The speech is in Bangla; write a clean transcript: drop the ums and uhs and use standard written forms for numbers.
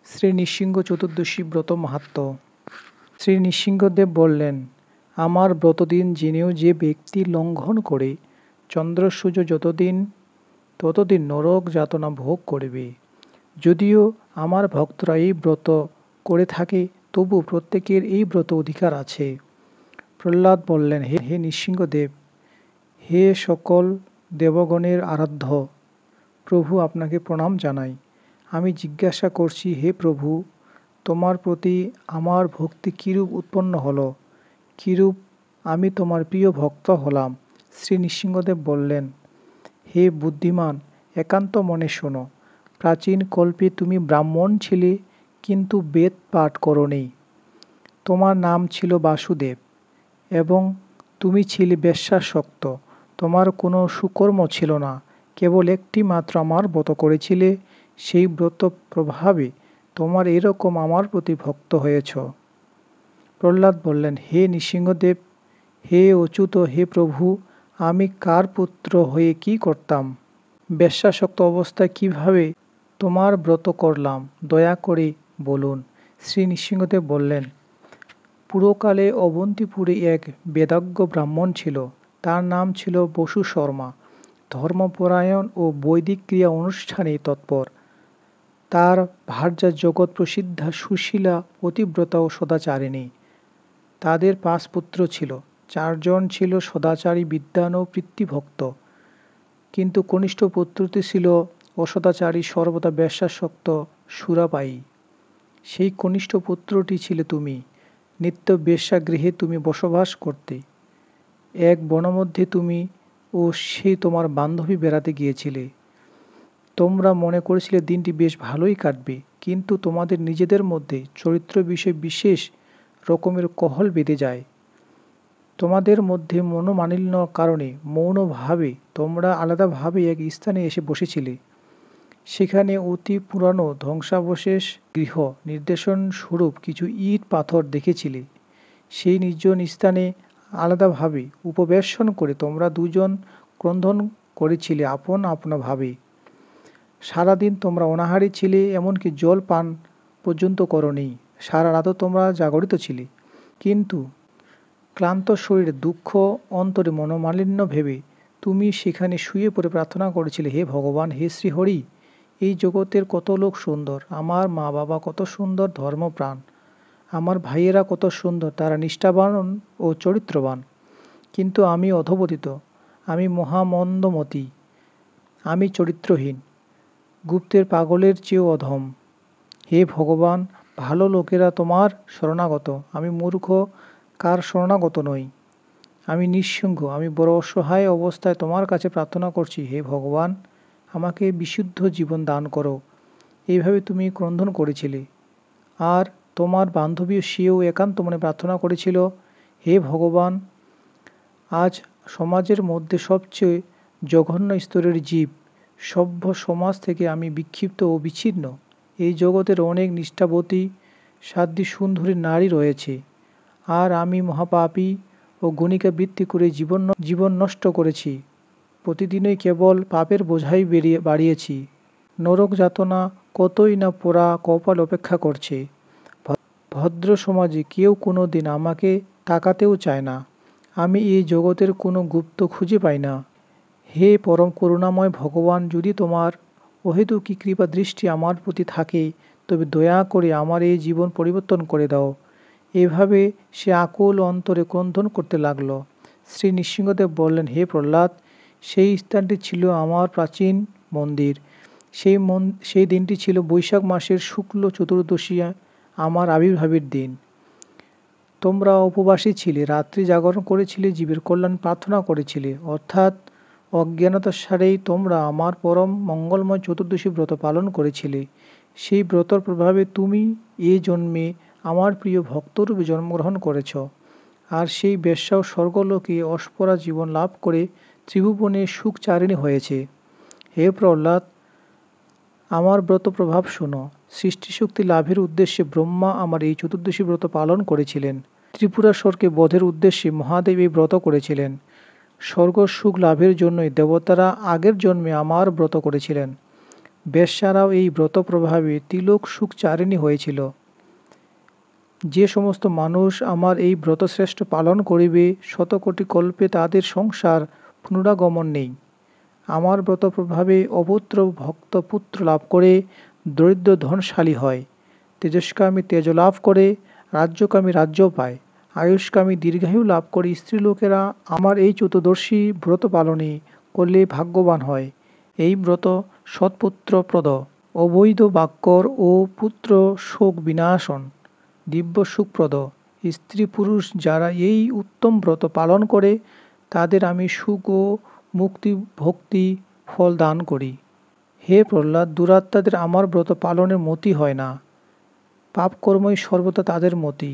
শ্রী নৃসিংহ চতুর্দশী ব্রত মাহাত্ম্য। শ্রী নৃসিংহদেব বললেন, আমার ব্রতদিন জেনেও যে ব্যক্তি লঙ্ঘন করে চন্দ্র সূর্য ততদিন নরক যাতনা ভোগ করবে। যদিও আমার ভক্তরা এই ব্রত করে থাকে, তবু প্রত্যেকের এই ব্রত অধিকার আছে। প্রহ্লাদ বললেন, হে নৃসিংহদেব, হে সকল দেবগণের আরাধ্য প্রভু, আপনাকে প্রণাম জানাই। আমি জিজ্ঞাসা করছি, হে প্রভু, তোমার প্রতি আমার ভক্তি কিরূপ উৎপন্ন হল, কিরূপ আমি তোমার প্রিয় ভক্ত হলাম। শ্রী নৃসিংহদেব বললেন, হে বুদ্ধিমান, একান্ত মনে শোনো। প্রাচীন কল্পে তুমি ব্রাহ্মণ ছিলে, কিন্তু বেদ পাঠ করোনি। তোমার নাম ছিল বাসুদেব এবং তুমি ছিলে বেশ্যাসক্ত। তোমার কোনো সুকর্ম ছিল না, কেবল একটি মাত্র আমার ব্রত করেছিলে। সেই ব্রত প্রভাবে তোমার এরকম আমার প্রতি ভক্ত হয়েছ। প্রহ্লাদ বললেন, হে নৃসিংহদেব, হে অচ্যুত, হে প্রভু, আমি কার পুত্র হয়ে কি করতাম? বেশ্যাসক্ত অবস্থায় কিভাবে তোমার ব্রত করলাম, দয়া করে বলুন। শ্রী নৃসিংহদেব বললেন, পুরকালে অবন্তিপুরে এক বেদাজ্ঞ ব্রাহ্মণ ছিল। তার নাম ছিল বসু শর্মা। ধর্মপরায়ণ ও বৈদিক ক্রিয়া অনুষ্ঠানে তৎপর। তার ভার্যা জগৎ প্রসিদ্ধা সুশীলা, পতিব্রতা ও সদাচারিণী। তাদের 5 পুত্র ছিল। 4 জন ছিল সদাচারী, বিদ্বান ও পিতৃভক্ত, কিন্তু কনিষ্ঠ পুত্রটি ছিল অসদাচারী, সর্বদা বেশ্যাসক্ত, সুরাপায়ী। সেই কনিষ্ঠ পুত্রটি ছিলে তুমি। নিত্য বেশ্যাগৃহে তুমি বসবাস করতে। এক বনমধ্যে তুমি ও সেই তোমার বান্ধবী বেড়াতে গিয়েছিলে। তোমরা মনে করেছিলে দিনটি বেশ ভালোই কাটবে, কিন্তু তোমাদের নিজেদের মধ্যে চরিত্র বিষয়ে বিশেষ রকমের কলহ বেঁধে যায়। তোমাদের মধ্যে মনোমালিন্য কারণে মৌনভাবে তোমরা আলাদাভাবে এক স্থানে এসে বসেছিলে। সেখানে অতি পুরানো ধ্বংসাবশেষ গৃহ নিদর্শন স্বরূপ কিছু ইট পাথর দেখেছিলে। সেই নির্জন স্থানে আলাদাভাবে উপবেশন করে তোমরা 2 জন ক্রন্দন করেছিলে আপন ভাবে। সারাদিন তোমরা অনাহারী ছিলে, এমনকি জল পান পর্যন্ত করনি। সারা রাতও তোমরা জাগরিত ছিলে, কিন্তু ক্লান্ত শরীরে, দুঃখ অন্তরে, মনোমালিন্য ভেবে তুমি সেখানে শুয়ে পড়ে প্রার্থনা করেছিলে, হে ভগবান, হে শ্রীহরি, এই জগতের কত লোক সুন্দর, আমার মা বাবা কত সুন্দর ধর্মপ্রাণ, আমার ভাইয়েরা কত সুন্দর, তারা নিষ্ঠাবান ও চরিত্রবান, কিন্তু আমি অধঃপতিত, আমি মহামন্দমতি, আমি চরিত্রহীন, গুপ্তের পাগলের চেয়েও অধম। হে ভগবান, ভালো লোকেরা তোমার শরণাগত, আমি মূর্খ, কার শরণাগত নই। আমি নিঃসঙ্গ, আমি বড় অসহায় অবস্থায় তোমার কাছে প্রার্থনা করছি, হে ভগবান, আমাকে বিশুদ্ধ জীবন দান করো। এইভাবে তুমি ক্রন্দন করেছিলে। আর তোমার বান্ধবী সেও একান্ত মনে প্রার্থনা করেছিল, হে ভগবান, আজ সমাজের মধ্যে সবচেয়ে জঘন্য স্তরের জীব, সভ্য সমাজ থেকে আমি বিক্ষিপ্ত ও বিচ্ছিন্ন। এই জগতের অনেক নিষ্ঠাবতী, সাধ্বী, সুন্দরী নারী রয়েছে, আর আমি মহাপাপী ও গণিকা বৃত্তি করে জীবন নষ্ট করেছি। প্রতিদিনই কেবল পাপের বোঝাই বাড়িয়েছি। নরক যাতনা কতই না পোড়া কপাল অপেক্ষা করছে। ভদ্র সমাজে কেউ কোনো দিন আমাকে তাকাতেও চায় না। আমি এই জগতের কোনো গুপ্ত খুঁজে পাই না। হে পরম করুণাময় ভগবান, যদি তোমার অহেতুকী কৃপা দৃষ্টি আমার প্রতি থাকে, তবে দয়া করে আমার এই জীবন পরিবর্তন করে দাও। এভাবে সে আকুল অন্তরে ক্রন্দন করতে লাগল। শ্রী নৃসিংহদেব বললেন, হে প্রহ্লাদ, সেই স্থানটি ছিল আমার প্রাচীন মন্দির। সেই দিনটি ছিল বৈশাখ মাসের শুক্ল চতুর্দশী, আমার আবির্ভাবের দিন। তোমরা উপবাসী ছিলে, রাত্রি জাগরণ করেছিলে, জীবের কল্যাণ প্রার্থনা করেছিলে, অর্থাৎ অজ্ঞানতার সারেই তোমরা আমার পরম মঙ্গলময় চতুর্দশী ব্রত পালন করেছিলে। সেই ব্রতর প্রভাবে তুমি এ জন্মে আমার প্রিয় ভক্তরূপে জন্মগ্রহণ করেছ, আর সেই বেশ্যাও স্বর্গলোকে অস্পরা জীবন লাভ করে ত্রিভুবনে সুখচারিণী হয়েছে। হে প্রহ্লাদ, আমার ব্রত প্রভাব শোনো। সৃষ্টিশক্তি লাভের উদ্দেশ্যে ব্রহ্মা আমার এই চতুর্দশী ব্রত পালন করেছিলেন। ত্রিপুরাসুরকে বধের উদ্দেশ্যে মহাদেব এই ব্রত করেছিলেন। স্বর্গ সুখ লাভের জন্যই দেবতারা আগের জন্মে আমার ব্রত করেছিলেন। বেশ্যারাও এই ব্রত প্রভাবে তিলক সুখচারিণী হয়েছিল। যে সমস্ত মানুষ আমার এই ব্রতশ্রেষ্ঠ পালন করিবে, শতকোটি কল্পে তাদের সংসার পুনরাগমন নেই। আমার ব্রত প্রভাবে অপুত্র ভক্ত পুত্র লাভ করে দরিদ্র ধনশালী হয়, তেজস্কামী তেজ লাভ করে, রাজ্যকামী রাজ্য পায়, আয়ুষ্কামী দীর্ঘায়ু লাভ করে। স্ত্রীলোকেরা আমার এই চতুর্দশী ব্রত পালনে করলে ভাগ্যবান হয়। এই ব্রত সৎপুত্রপ্রদ, অবৈধ বাক্যর ও পুত্র শোক বিনাশন, দিব্য সুখপ্রদ। স্ত্রী পুরুষ যারা এই উত্তম ব্রত পালন করে তাদের আমি সুখ ও মুক্তি ভক্তি ফল দান করি। হে প্রহ্লাদ, দুরাত্মাদের আমার ব্রত পালনের মতি হয় না, পাপকর্মই সর্বদা তাদের মতি।